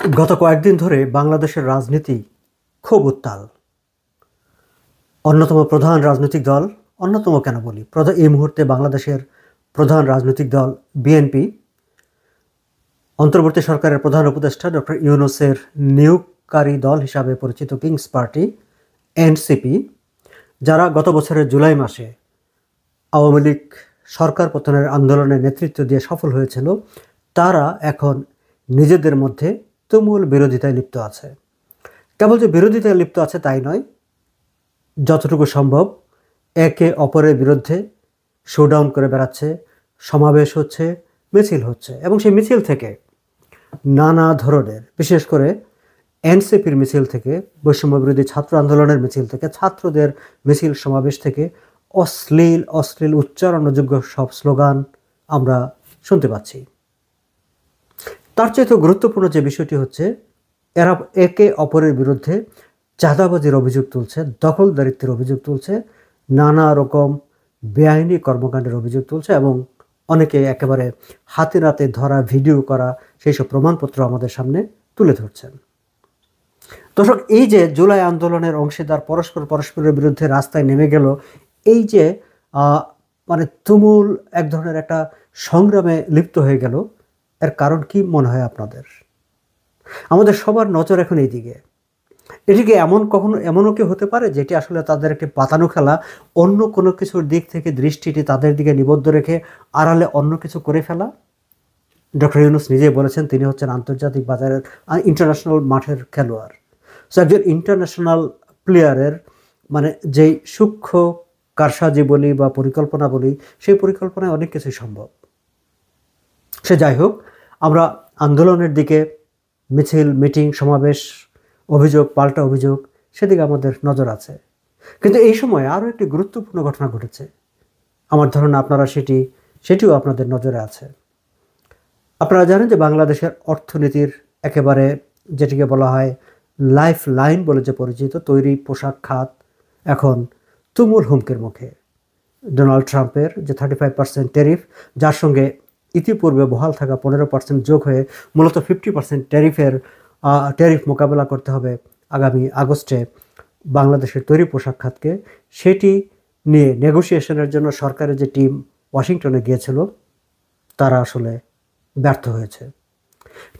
গত কয়েকদিন ধরে বাংলাদেশের রাজনীতি খুব উত্তাল। অন্যতম প্রধান রাজনৈতিক দল, অন্যতম কেন বলি, এই মুহূর্তে বাংলাদেশের প্রধান রাজনৈতিক দল বিএনপি, অন্তর্বর্তী সরকারের প্রধান উপদেষ্টা ডক্টর ইউনূসের নিয়োগকারী দল হিসাবে পরিচিত কিংস পার্টি এনসিপি, যারা গত বছরের জুলাই মাসে আওয়ামী লীগ সরকার পতনের আন্দোলনে নেতৃত্ব দিয়ে সফল হয়েছিল, তারা এখন নিজেদের মধ্যে তুমুল বিরোধিতায় লিপ্ত আছে। কেবল যে বিরোধিতায় লিপ্ত আছে তাই নয়, যতটুকু সম্ভব একে অপরের বিরুদ্ধে শোডাউন করে বেড়াচ্ছে, সমাবেশ হচ্ছে, মিছিল হচ্ছে, এবং সেই মিছিল থেকে নানা ধরনের, বিশেষ করে এনসিপির মিছিল থেকে, বৈষম্য বিরোধী ছাত্র আন্দোলনের মিছিল থেকে, ছাত্রদের মিছিল সমাবেশ থেকে অশ্লীল অশ্লীল উচ্চারণযোগ্য সব স্লোগান আমরা শুনতে পাচ্ছি। তার চেয়ে তো গুরুত্বপূর্ণ যে বিষয়টি হচ্ছে, এরা একে অপরের বিরুদ্ধে চাঁদাবাজির অভিযোগ তুলছে, দখলদারিত্বের অভিযোগ তুলছে, নানা রকম বেআইনি কর্মকাণ্ডের অভিযোগ তুলছে, এবং অনেকে একেবারে হাতে নাতে ধরা, ভিডিও করা সেই সব প্রমাণপত্র আমাদের সামনে তুলে ধরছেন। দর্শক, এই যে জুলাই আন্দোলনের অংশীদার পরস্পরের বিরুদ্ধে রাস্তায় নেমে গেল, এই যে মানে তুমুল এক ধরনের একটা সংগ্রামে লিপ্ত হয়ে গেল, এর কারণ কি মনে হয় আপনাদের? আমাদের সবার নজর এখন এই দিকে। এটিকে এমনও কি হতে পারে যেটি আসলে তাদের একটি পাতানো খেলা, অন্য কোনো কিছুর দিক থেকে দৃষ্টিটি তাদের দিকে নিবদ্ধ রেখে আড়ালে অন্য কিছু করে ফেলা? ডক্টর ইউনূস নিজেই বলেছেন তিনি হচ্ছেন আন্তর্জাতিক বাজারের, ইন্টারন্যাশনাল মাঠের খেলোয়াড়। সো একজন ইন্টারন্যাশনাল প্লেয়ারের মানে যেই সূক্ষ্ম কারসাজি বলি বা পরিকল্পনা বলি, সেই পরিকল্পনায় অনেক কিছুই সম্ভব। সে যাই হোক, আমরা আন্দোলনের দিকে, মিছিল, মিটিং, সমাবেশ, অভিযোগ পাল্টা অভিযোগ, সেদিকে আমাদের নজর আছে। কিন্তু এই সময় আরও একটি গুরুত্বপূর্ণ ঘটনা ঘটেছে। আমার ধারণা আপনারা সেটিও আপনাদের নজরে আছে। আপনারা জানেন যে বাংলাদেশের অর্থনীতির একেবারে যেটিকে বলা হয় লাইফ লাইন বলে যে পরিচিত তৈরি পোশাক খাত এখন তুমুল হুমকির মুখে। ডোনাল্ড ট্রাম্পের যে 35% ট্যারিফ, যার সঙ্গে ইতিপূর্বে বহাল থাকা 15% যোগ হয়ে মূলত 50% ট্যারিফ মোকাবেলা করতে হবে আগামী আগস্টে বাংলাদেশের তৈরি পোশাক খাতকে, সেটি নিয়ে নেগোসিয়েশনের জন্য সরকারের যে টিম ওয়াশিংটনে গিয়েছিল, তারা আসলে ব্যর্থ হয়েছে।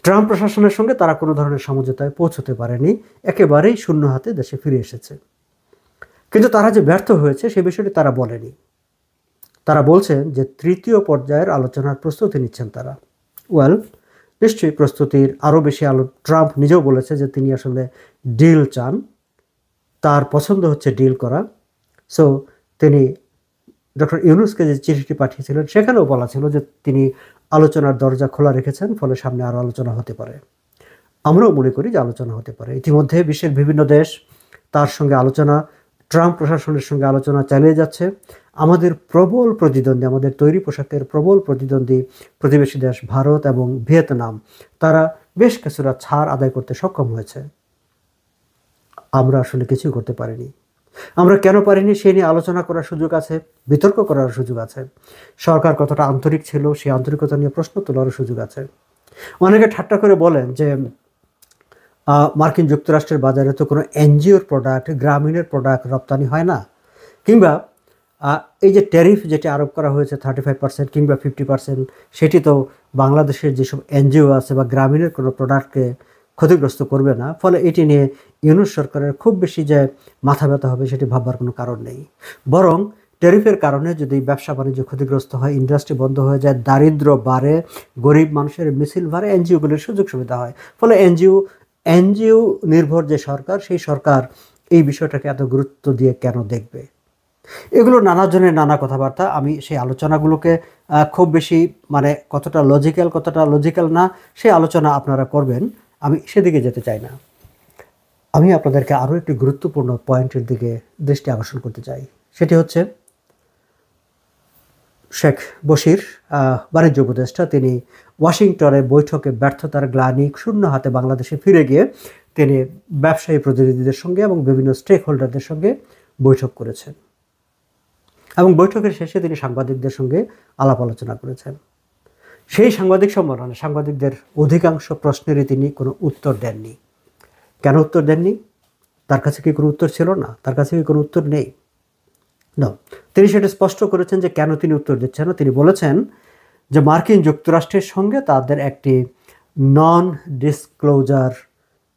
ট্রাম্প প্রশাসনের সঙ্গে তারা কোনো ধরনের সমঝোতায় পৌঁছতে পারেনি, একেবারেই শূন্য হাতে দেশে ফিরে এসেছে। কিন্তু তারা যে ব্যর্থ হয়েছে সে বিষয়টি তারা বলেনি। তারা বলছেন যে তৃতীয় পর্যায়ের আলোচনার প্রস্তুতি নিচ্ছেন তারা। নিশ্চয়ই প্রস্তুতির আরও বেশি ট্রাম্প নিজেও বলেছে যে তিনি আসলে ডিল চান, তার পছন্দ হচ্ছে ডিল করা। সো তিনি ডক্টর ইউনূসকে যে চিঠিটি পাঠিয়েছিলেন, সেখানেও বলা ছিল যে তিনি আলোচনার দরজা খোলা রেখেছেন, ফলে সামনে আরও আলোচনা হতে পারে। আমরাও মনে করি যে আলোচনা হতে পারে। ইতিমধ্যে বিশ্বের বিভিন্ন দেশ তার সঙ্গে আলোচনা, ট্রাম্প প্রশাসনের সঙ্গে আলোচনা চালিয়ে যাচ্ছে। আমাদের প্রবল প্রতিদ্বন্দ্বী, আমাদের তৈরি পোশাকের প্রবল প্রতিদ্বন্দ্বী প্রতিবেশী দেশ ভারত এবং ভিয়েতনাম, তারা বেশ কিছুটা ছাড় আদায় করতে সক্ষম হয়েছে। আমরা আসলে কিছুই করতে পারিনি। আমরা কেন পারিনি সে নিয়ে আলোচনা করার সুযোগ আছে, বিতর্ক করার সুযোগ আছে। সরকার কতটা আন্তরিক ছিল সেই আন্তরিকতা নিয়ে প্রশ্ন তোলারও সুযোগ আছে। অনেকে ঠাট্টা করে বলেন যে মার্কিন যুক্তরাষ্ট্রের বাজারে তো কোনো এনজিওর প্রোডাক্ট, গ্রামীণের প্রোডাক্ট রপ্তানি হয় না, কিংবা এই যে ট্যারিফ যেটি আরোপ করা হয়েছে 35% কিংবা 50%, সেটি তো বাংলাদেশের যেসব এনজিও আছে বা গ্রামীণের কোনো প্রোডাক্টকে ক্ষতিগ্রস্ত করবে না। ফলে এটি নিয়ে ইউনূস সরকারের খুব বেশি যে মাথা ব্যথা হবে সেটি ভাববার কোনো কারণ নেই। বরং ট্যারিফের কারণে যদি ব্যবসা বাণিজ্য ক্ষতিগ্রস্ত হয়, ইন্ডাস্ট্রি বন্ধ হয়ে যায়, দারিদ্র্য বাড়ে, গরিব মানুষের মিছিল বাড়ে, এনজিওগুলির সুযোগ সুবিধা হয়। ফলে এনজিও নির্ভর যে সরকার, সেই সরকার এই বিষয়টাকে এত গুরুত্ব দিয়ে কেন দেখবে? এগুলো নানা জনের নানা কথাবার্তা। আমি সেই আলোচনাগুলোকে খুব বেশি মানে কতটা লজিক্যাল না, সেই আলোচনা আপনারা করবেন, আমি সেদিকে যেতে চাই না। আমি আপনাদেরকে আরও একটি গুরুত্বপূর্ণ পয়েন্টের দিকে দৃষ্টি আকর্ষণ করতে চাই। সেটি হচ্ছে শেখ বশির, বাণিজ্য উপদেষ্টা, তিনি ওয়াশিংটনে বৈঠকে ব্যর্থতার গ্লানি শূন্য হাতে বাংলাদেশে ফিরে গিয়ে তিনি ব্যবসায়ী প্রতিনিধিদের সঙ্গে এবং বিভিন্ন স্টেক হোল্ডারদের সঙ্গে বৈঠক করেছেন, এবং বৈঠকের শেষে তিনি সাংবাদিকদের সঙ্গে আলাপ আলোচনা করেছেন। সেই সাংবাদিক সম্মেলনে সাংবাদিকদের অধিকাংশ প্রশ্নেরই তিনি কোনো উত্তর দেননি। কেন উত্তর দেননি? তার কাছে কি কোনো উত্তর ছিল না? তার কাছে কি কোনো উত্তর নেই? না, তিনি সেটা স্পষ্ট করেছেন যে কেন তিনি উত্তর দিচ্ছেন না। তিনি বলেছেন যে মার্কিন যুক্তরাষ্ট্রের সঙ্গে তাদের একটি নন ডিসক্লোজার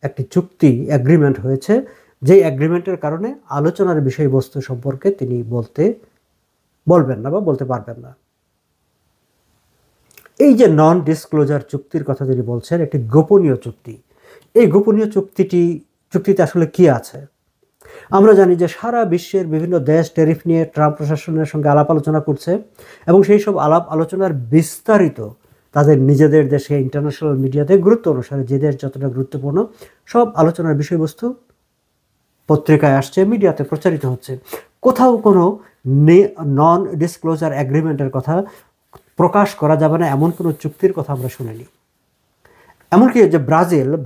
একটি চুক্তি এগ্রিমেন্ট হয়েছে, যেই এগ্রিমেন্টের কারণে আলোচনার বিষয়বস্তু সম্পর্কে তিনি বলবেন না বা বলতে পারবেন না। এই যে নন ডিসক্লোজার চুক্তির কথা তিনি বলছেন, একটি গোপনীয় চুক্তি। এই গোপনীয় চুক্তিতে আসলে কি আছে? আমরা জানি যে সারা বিশ্বের বিভিন্ন দেশ ট্যারিফ নিয়ে ট্রাম্প প্রশাসনের সঙ্গে আলাপ আলোচনা করছে এবং সেই সব আলাপ আলোচনার বিস্তারিত তাদের নিজেদের দেশে ইন্টারন্যাশনাল মিডিয়াতে গুরুত্ব অনুসারে যে দেশ যতটা গুরুত্বপূর্ণ সব আলোচনার বিষয়বস্তু পত্রিকায় আসছে, মিডিয়াতে প্রচারিত হচ্ছে। কোথাও কোনো নন ডিসক্লোজার এগ্রিমেন্টের কথা প্রকাশ করা যাবে না এমন কোনো চুক্তির কথা আমরা শুনিনি। এমনকি যে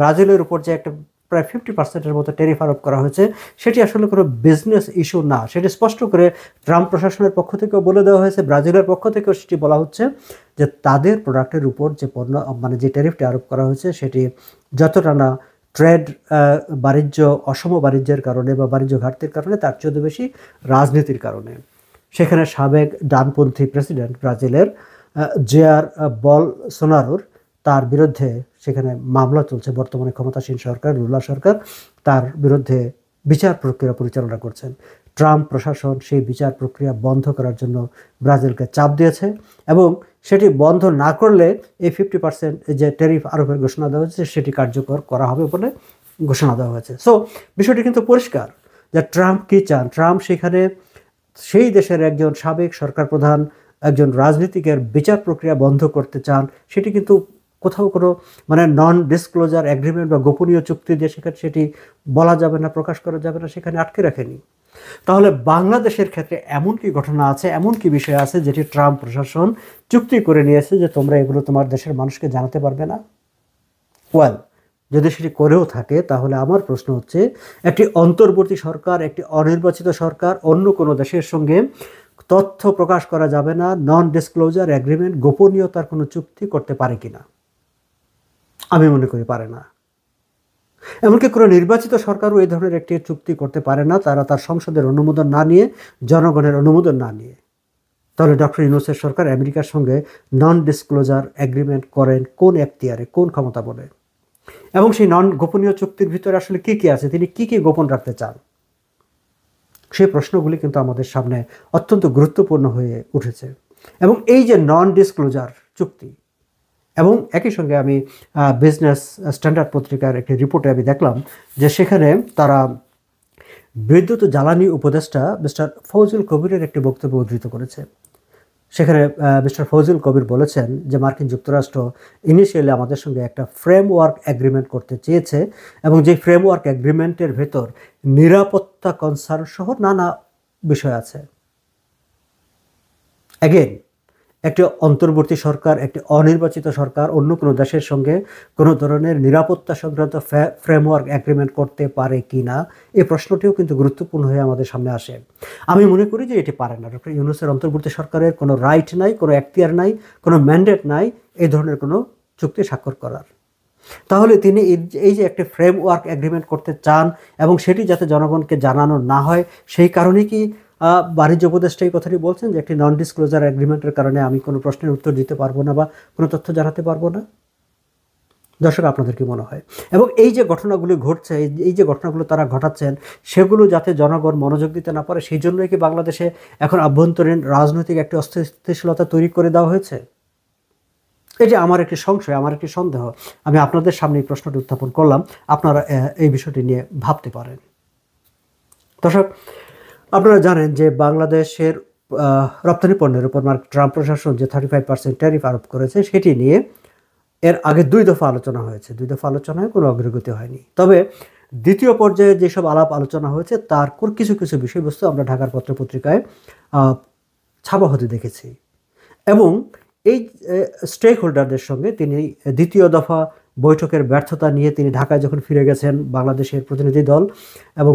ব্রাজিলের উপর যে একটা প্রায় 50% মতো ট্যারিফ আরোপ করা হয়েছে, সেটি আসলে কোনো বিজনেস ইস্যু না। সেটি স্পষ্ট করে ট্রাম্প প্রশাসনের পক্ষ থেকেও বলে দেওয়া হয়েছে, ব্রাজিলের পক্ষ থেকেও সেটি বলা হচ্ছে যে তাদের প্রোডাক্টের উপর যে পণ্য মানে যে ট্যারিফটি আরোপ করা হয়েছে সেটি যতটা না ট্রেড বাণিজ্য অসম বাণিজ্যের কারণে বা বাণিজ্য ঘাটতির কারণে, তার চেয়ে বেশি রাজনীতির কারণে। সেখানে সাবেক ডানপন্থী প্রেসিডেন্ট ব্রাজিলের জেয়ার বলসোনারোর তার বিরুদ্ধে সেখানে মামলা চলছে। বর্তমানে ক্ষমতাসীন সরকার, লুলা সরকার, তার বিরুদ্ধে বিচার প্রক্রিয়া পরিচালনা করছেন। ট্রাম্প প্রশাসন সেই বিচার প্রক্রিয়া বন্ধ করার জন্য ব্রাজিলকে চাপ দিয়েছে এবং সেটি বন্ধ না করলে এই 50% যে ট্যারিফ আরোপের ঘোষণা দেওয়া হয়েছে সেটি কার্যকর করা হবে বলে ঘোষণা দেওয়া হয়েছে। সো বিষয়টি কিন্তু পরিষ্কার যে ট্রাম্প কী চান। ট্রাম্প সেখানে সেই দেশের একজন সাবেক সরকার প্রধান, একজন রাজনীতিকের বিচার প্রক্রিয়া বন্ধ করতে চান। সেটি কিন্তু কোথাও কোনো মানে নন ডিসক্লোজার এগ্রিমেন্ট বা গোপনীয় চুক্তি দিয়ে সেখানে সেটি বলা যাবে না, প্রকাশ করা যাবে না, সেখানে আটকে রাখেনি। তাহলে বাংলাদেশের ক্ষেত্রে এমন কি ঘটনা আছে, এমন কি বিষয় আছে যেটি ট্রাম্প প্রশাসন চুক্তি করে নিয়েছে যে তোমরা এগুলো তোমার দেশের মানুষকে জানাতে পারবে না? ওয়েল, যদি সেটি করেও থাকে তাহলে আমার প্রশ্ন হচ্ছে, একটি অন্তর্বর্তী সরকার, একটি অনির্বাচিত সরকার অন্য কোনো দেশের সঙ্গে তথ্য প্রকাশ করা যাবে না, নন ডিসক্লোজার এগ্রিমেন্ট, গোপনীয়তার কোনো চুক্তি করতে পারে কিনা? আমি মনে করি পারে না। এমনকি কোনো নির্বাচিত সরকারও এই ধরনের একটি চুক্তি করতে পারে না, তারা তার সংসদের অনুমোদন না নিয়ে, জনগণের অনুমোদন না নিয়ে। তাহলে ডক্টর ইউনূসের সরকার আমেরিকার সঙ্গে নন ডিসক্লোজার এগ্রিমেন্ট করেন কোন এখতিয়ারে, কোন ক্ষমতা বলে? এবং সেই নন গোপনীয় চুক্তির ভিতরে আসলে কী কী আছে, তিনি কী কী গোপন রাখতে চান? সেই প্রশ্নগুলি কিন্তু আমাদের সামনে অত্যন্ত গুরুত্বপূর্ণ হয়ে উঠেছে। এবং এই যে নন ডিসক্লোজার চুক্তি, এবং একই সঙ্গে আমি বিজনেস স্ট্যান্ডার্ড পত্রিকার একটি রিপোর্টে আমি দেখলাম যে সেখানে তারা বিদ্যুৎ ও জ্বালানি উপদেষ্টা মিস্টার ফজলুল কবিরের একটি বক্তব্য উদ্ধৃত করেছে। সেখানে মিস্টার ফজলুল কবির বলেছেন যে মার্কিন যুক্তরাষ্ট্র ইনিশিয়ালি আমাদের সঙ্গে একটা ফ্রেমওয়ার্ক এগ্রিমেন্ট করতে চেয়েছে এবং যে ফ্রেমওয়ার্ক এগ্রিমেন্টের ভেতর নিরাপত্তা কনসার্ন সহ নানা বিষয় আছে। অ্যাগেন, একটি অন্তর্বর্তী সরকার, একটি অনির্বাচিত সরকার অন্য কোনো দেশের সঙ্গে কোনো ধরনের নিরাপত্তা সংক্রান্ত ফ্রেমওয়ার্ক এগ্রিমেন্ট করতে পারে কি না, এই প্রশ্নটিও কিন্তু গুরুত্বপূর্ণ হয়ে আমাদের সামনে আসে। আমি মনে করি যে এটি পারে না। ডক্টর ইউনূসের অন্তর্বর্তী সরকারের কোনো রাইট নাই, কোনো এখতিয়ার নাই, কোনো ম্যান্ডেট নাই এই ধরনের কোনো চুক্তি স্বাক্ষর করার। তাহলে তিনি এই যে একটি ফ্রেমওয়ার্ক এগ্রিমেন্ট করতে চান এবং সেটি যাতে জনগণকে জানানো না হয়, সেই কারণে কি বাণিজ্য উপদেষ্টা এই কথাটি বলছেন যে একটি নন ডিসক্লোজার এগ্রিমেন্টের কারণে আমি কোনো প্রশ্নের উত্তর দিতে পারবো না বা কোনো তথ্য জানাতে পারবো না? দর্শক, আপনাদের কি মনে হয়? এবং এই যে ঘটনাগুলি ঘটছে, এই যে ঘটনাগুলো তারা ঘটাচ্ছেন, সেগুলো যাতে জনগণ মনোযোগ দিতে না পারে, সেই জন্যই কি বাংলাদেশে এখন আভ্যন্তরীণ রাজনৈতিক একটি অস্থিতিশীলতা তৈরি করে দেওয়া হয়েছে? এটি আমার একটি সংশয়, আমার একটি সন্দেহ। আমি আপনাদের সামনে এই প্রশ্নটি উত্থাপন করলাম, আপনারা এই বিষয়টি নিয়ে ভাবতে পারেন। দর্শক, আপনারা জানেন যে বাংলাদেশের রপ্তানি পণ্যের উপর ট্রাম্প প্রশাসন যে 35% ট্যারিফ আরোপ করেছে, সেটি নিয়ে এর আগে 2 দফা আলোচনা হয়েছে। 2 দফা আলোচনায় কোনো অগ্রগতি হয়নি। তবে দ্বিতীয় পর্যায়ে যেসব আলাপ আলোচনা হয়েছে তার কিছু কিছু বিষয়বস্তু আমরা ঢাকার পত্রপত্রিকায় ছাপা হতে দেখেছি। এবং এই স্টেক হোল্ডারদের সঙ্গে তিনি দ্বিতীয় দফা বৈঠকের ব্যর্থতা নিয়ে তিনি ঢাকায় যখন ফিরে গেছেন, বাংলাদেশের প্রতিনিধি দল এবং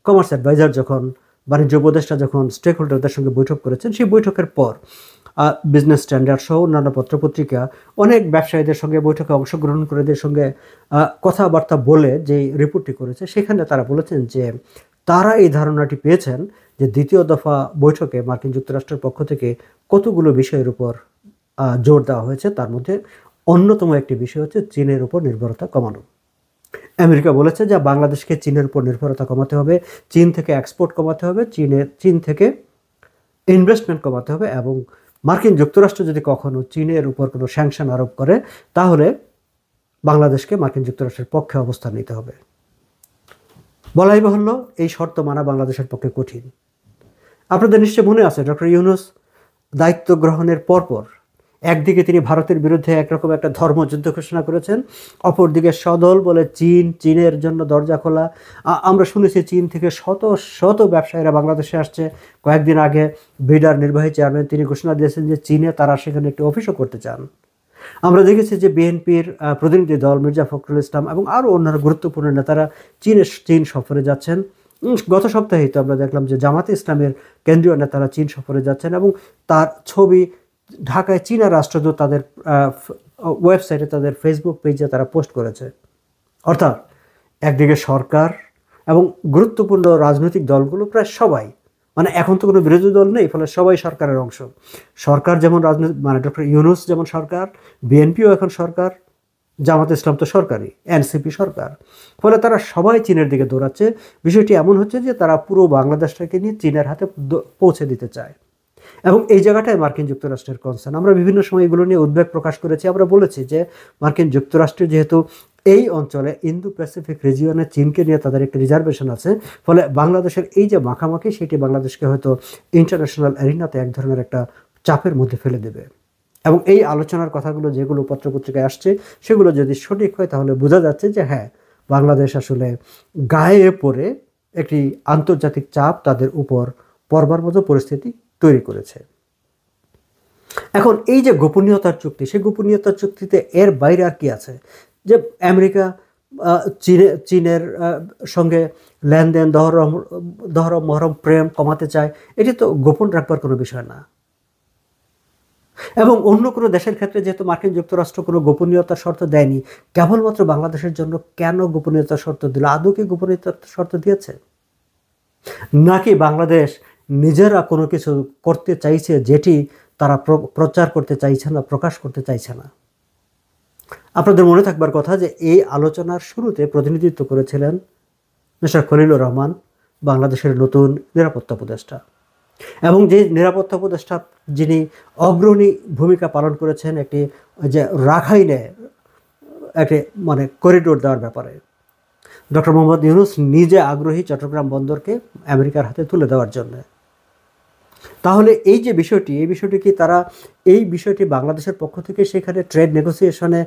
কমার্স অ্যাডভাইজার যখন, বাণিজ্য উপদেষ্টা যখন স্টেক হোল্ডারদের সঙ্গে বৈঠক করেছেন, সেই বৈঠকের পর বিজনেস স্ট্যান্ডার্ড সহ অন্যান্য পত্রপত্রিকা অনেক ব্যবসায়ীদের সঙ্গে বৈঠকে অংশগ্রহণ করে এদের সঙ্গে কথাবার্তা বলে যে রিপোর্টটি করেছে, সেখানে তারা বলেছেন যে তারা এই ধারণাটি পেয়েছেন যে দ্বিতীয় দফা বৈঠকে মার্কিন যুক্তরাষ্ট্রের পক্ষ থেকে কতগুলো বিষয়ের উপর জোর দেওয়া হয়েছে। তার মধ্যে অন্যতম একটি বিষয় হচ্ছে চীনের উপর নির্ভরতা কমানো। আমেরিকা বলেছে যে বাংলাদেশকে চীনের উপর নির্ভরতা কমাতে হবে, চীন থেকে এক্সপোর্ট কমাতে হবে, চীন থেকে ইনভেস্টমেন্ট কমাতে হবে, এবং মার্কিন যুক্তরাষ্ট্র যদি কখনো চীনের উপর কোনো স্যাংশন আরোপ করে তাহলে বাংলাদেশকে মার্কিন যুক্তরাষ্ট্রের পক্ষে অবস্থান নিতে হবে। বলাই বাহুল্য এই শর্ত মানা বাংলাদেশের পক্ষে কঠিন। আপনাদের নিশ্চয় মনে আছে ডক্টর ইউনূস দায়িত্ব গ্রহণের পরপর একদিকে তিনি ভারতের বিরুদ্ধে একরকম একটা ধর্মযুদ্ধ ঘোষণা করেছেন, অপরদিকে সদল বলে চীনের জন্য দরজা খোলা। আমরা শুনেছি চীন থেকে শত শত ব্যবসায়ীরা বাংলাদেশে আসছে। কয়েকদিন আগে বিডার নির্বাহী চেয়ারম্যান তিনি ঘোষণা দিয়েছেন যে চীনে তারা সেখানে একটি অফিসও করতে চান। আমরা দেখেছি যে বিএনপির প্রতিনিধি দল মির্জা ফখরুল ইসলাম এবং আরও অন্যান্য গুরুত্বপূর্ণ নেতারা চীন সফরে যাচ্ছেন। গত সপ্তাহেই তো আমরা দেখলাম যে জামাতে ইসলামের কেন্দ্রীয় নেতারা চীন সফরে যাচ্ছেন এবং তার ছবি ঢাকায় চীনা রাষ্ট্রদূত তাদের ওয়েবসাইটে, তাদের ফেসবুক পেজে তারা পোস্ট করেছে। অর্থাৎ একদিকে সরকার এবং গুরুত্বপূর্ণ রাজনৈতিক দলগুলো প্রায় সবাই, মানে এখন তো কোনো বিরোধী দল নেই, ফলে সবাই সরকারের অংশ। সরকার যেমন রাজনৈতিক, মানে ডক্টর ইউনূস যেমন সরকার, বিএনপিও এখন সরকার, জামাত ইসলাম তো সরকারি, এনসিপি সরকার, ফলে তারা সবাই চীনের দিকে দৌড়াচ্ছে। বিষয়টি এমন হচ্ছে যে তারা পুরো বাংলাদেশটাকে নিয়ে চীনের হাতে পৌঁছে দিতে চায়, এবং এই জায়গাটায় মার্কিন যুক্তরাষ্ট্রের কনসার্ন। আমরা বিভিন্ন সময় এগুলো নিয়ে উদ্বেগ প্রকাশ করেছি। আমরা বলেছি যে মার্কিন যুক্তরাষ্ট্র যেহেতু এই অঞ্চলে ইন্দো প্যাসিফিক রিজিয়নে চীনকে নিয়ে তাদের একটি রিজার্ভেশন আছে, ফলে বাংলাদেশের এই যে মাখামাখি সেটি বাংলাদেশকে হয়তো ইন্টারন্যাশনাল অ্যারিনাতে এক ধরনের একটা চাপের মধ্যে ফেলে দেবে। এবং এই আলোচনার কথাগুলো যেগুলো পত্রপত্রিকায় আসছে সেগুলো যদি সঠিক হয় তাহলে বোঝা যাচ্ছে যে হ্যাঁ, বাংলাদেশ আসলে গায়ে পড়ে একটি আন্তর্জাতিক চাপ তাদের উপর পড়বার মতো পরিস্থিতি তৈরি করেছে। এখন এই যে গোপনীয়তার চুক্তি, সেই গোপনীয়তার চুক্তিতে এর বাইরে আর কি আছে? যে আমেরিকা চীনের সঙ্গে লেনদেন, দহরম মহরম প্রেম কমাতে চায়, এটি তো গোপন রাখবার কোনো বিষয় না। এবং অন্য কোনো দেশের ক্ষেত্রে যেহেতু মার্কিন যুক্তরাষ্ট্র কোনো গোপনীয়তার শর্ত দেয়নি, কেবলমাত্র বাংলাদেশের জন্য কেন গোপনীয়তার শর্ত দিল? আদৌ কি গোপনীয়তার শর্ত দিয়েছে, নাকি বাংলাদেশ নিজেরা কোনো কিছু করতে চাইছে যেটি তারা প্রচার করতে চাইছে না, প্রকাশ করতে চাইছে না? আপনাদের মনে থাকবার কথা যে এই আলোচনার শুরুতে প্রতিনিধিত্ব করেছিলেন মিস্টার খলিলুর রহমান, বাংলাদেশের নতুন নিরাপত্তা উপদেষ্টা, এবং যে নিরাপত্তা উপদেষ্টা যিনি অগ্রণী ভূমিকা পালন করেছেন একটি যে রাখাইনে একটি মানে করিডোর দেওয়ার ব্যাপারে। ডক্টর মোহাম্মদ ইউনূস নিজে আগ্রহী চট্টগ্রাম বন্দরকে আমেরিকার হাতে তুলে দেওয়ার জন্য। তাহলে এই যে বিষয়টি, এই বিষয়টি কি তারা এই বিষয়টি বাংলাদেশের পক্ষ থেকে সেখানে ট্রেড নেগোসিয়েশনে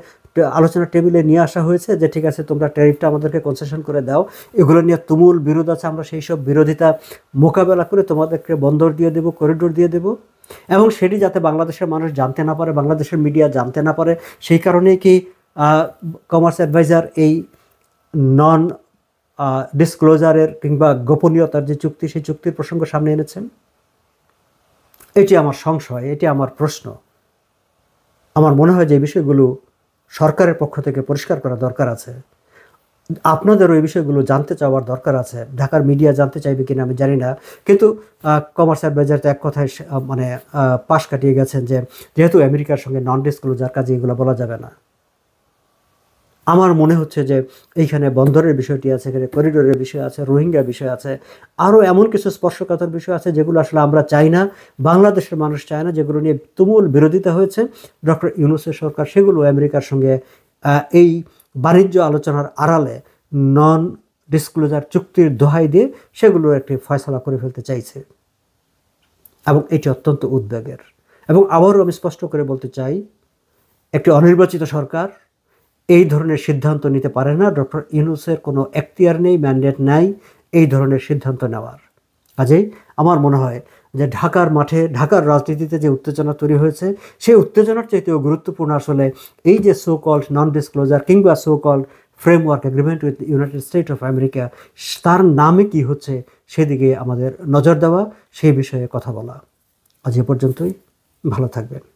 আলোচনার টেবিলে নিয়ে আসা হয়েছে যে ঠিক আছে তোমরা ট্যারিফটা আমাদেরকে কনসেশন করে দাও, এগুলো নিয়ে তুমুল বিরোধ আছে, আমরা সেই সব বিরোধিতা মোকাবেলা করে তোমাদেরকে বন্দর দিয়ে দেব, করিডোর দিয়ে দেব, এবং সেটি যাতে বাংলাদেশের মানুষ জানতে না পারে, বাংলাদেশের মিডিয়া জানতে না পারে, সেই কারণেই কি কমার্স অ্যাডভাইজার এই নন ডিসক্লোজারের কিংবা গোপনীয়তার যে চুক্তি, সেই চুক্তির প্রসঙ্গ সামনে এনেছেন? এটি আমার সংশয়, এটি আমার প্রশ্ন। আমার মনে হয় যে এই বিষয়গুলো সরকারের পক্ষ থেকে পরিষ্কার করা দরকার আছে। আপনাদেরও এই বিষয়গুলো জানতে চাওয়ার দরকার আছে। ঢাকার মিডিয়া জানতে চাইবে কিনা আমি জানি না, কিন্তু কমার্স অ্যাডভাইজার তো এক কথায় মানে পাশ কাটিয়ে গেছেন যে যেহেতু আমেরিকার সঙ্গে নন ডিসক্লোজার কাজে এগুলো বলা যাবে না। আমার মনে হচ্ছে যে এইখানে বন্দরের বিষয়টি আছে, এখানে করিডোরের বিষয় আছে, রোহিঙ্গা বিষয় আছে, আরও এমন কিছু স্পর্শকাতর বিষয় আছে যেগুলো আসলে আমরা চাই না, বাংলাদেশের মানুষ চায় না, যেগুলো নিয়ে তুমুল বিরোধিতা হয়েছে ডক্টর ইউনূসের সরকার, সেগুলো আমেরিকার সঙ্গে এই বাণিজ্য আলোচনার আড়ালে নন ডিসক্লোজার চুক্তির দোহাই দিয়ে সেগুলো একটি ফয়সালা করে ফেলতে চাইছে, এবং এটি অত্যন্ত উদ্বেগের। এবং আবারও আমি স্পষ্ট করে বলতে চাই, একটি অনির্বাচিত সরকার এই ধরনের সিদ্ধান্ত নিতে পারে না। ডক্টর ইউনূসের কোনো এখতিয়ার নেই, ম্যান্ডেট নাই এই ধরনের সিদ্ধান্ত নেওয়ার। কাজেই আমার মনে হয় যে ঢাকার মাঠে, ঢাকার রাজনীতিতে যে উত্তেজনা তৈরি হয়েছে, সেই উত্তেজনার চাইতেও গুরুত্বপূর্ণ আসলে এই যে সো কল্ড নন ডিসক্লোজার কিংবা so called framework agreement with United State of America, তার নামে কি হচ্ছে সেদিকে আমাদের নজর দেওয়া, সেই বিষয়ে কথা বলা। আজ এ পর্যন্তই। ভালো থাকবেন।